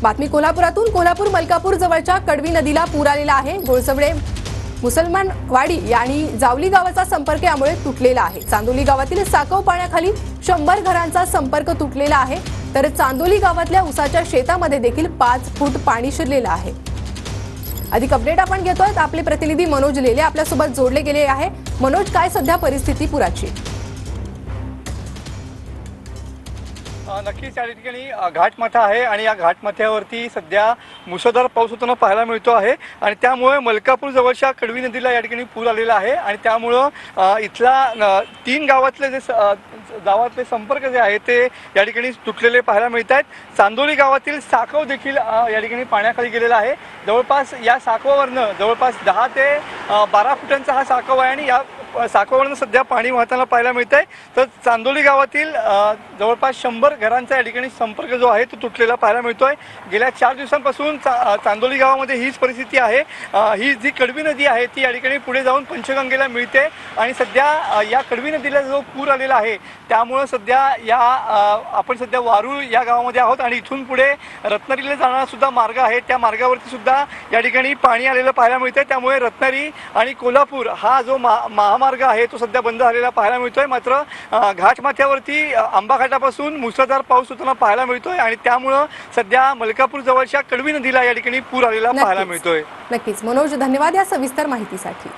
बातमी कोल्हापुरातून। कोल्हापूर मलकापूर जवळच्या कडवी नदीला पूर आलेला आहे। गोळसवडे मुसलमानवाडी आणि जावली गावाचा संपर्क यामुळे तुटलेला आहे। चांदोली गावातील साकव पाण्याखाली 100 घरांचा संपर्क तुटलेला आहे, तर चांदोली गावातल्या उसाच्या शेतामध्ये देखील 5 फूट पाणी शिरलेलं आहे। अधिक अपडेट आपण घेतोय। आपले प्रतिनिधी मनोज लेले आपल्यासोबत जोडले गेले आहे। मनोज, काय सध्या परिस्थिती पुराची? नक्कीच या ठिकाणी घाटमाथा आहे आणि या घाटमाथ्यावरती सध्या मुसळधार पाऊस होताना पाहायला मिळतो आहे आणि त्यामुळे मलकापूर जवळच्या कडवी नदीला या ठिकाणी पूर आलेला आहे आणि त्यामुळं इथला 3 गावातले संपर्क जे आहे ते या ठिकाणी तुटलेले पाहायला मिळत आहेत। चांदोली गावातील साकव देखील या ठिकाणी पाण्याखाली गेलेला आहे। जवळपास या साकवावरनं जवळपास 10 ते 12 फुटांचा हा साकव आहे आणि या साकवावरनं सध्या पाणी वाहताना पाहायला मिळत आहे। तर चांदोली गावातील जवळपास 100 घरांचा या ठिकाणी संपर्क जो आहे तो तुटलेला पाहायला मिळतोय। गेल्या 4 दिवसांपासून चांदोली गावामध्ये हीच परिस्थिती आहे। ही जी कडवी नदी आहे ती या ठिकाणी पुढे जाऊन पंचगंगेला मिळते आणि सध्या या कडवी नदीला जो पूर आलेला आहे त्यामुळे सध्या आपण सध्या वारूळ या गावामध्ये आहोत आणि इथून पुढे रत्नागिरीला जाणारा सुद्धा मार्ग आहे, त्या मार्गावरती सुद्धा या ठिकाणी पाणी आलेलं पाहायला मिळतंय। त्यामुळे रत्नागिरी आणि कोल्हापूर हा जो महामार्ग आहे तो सध्या बंद झालेला पाहायला मिळतोय। मात्र घाटमाथ्यावरती आंबा घाटापासून मुसळधार पाऊस होताना पाहायला मिळतोय आणि त्यामुळे सध्या मलकापूर जवळच्या कडवी नदीला या ठिकाणी पूर आलेला पाहायला मिळतोय। नक्कीच मनोज, धन्यवाद या सविस्तर माहितीसाठी।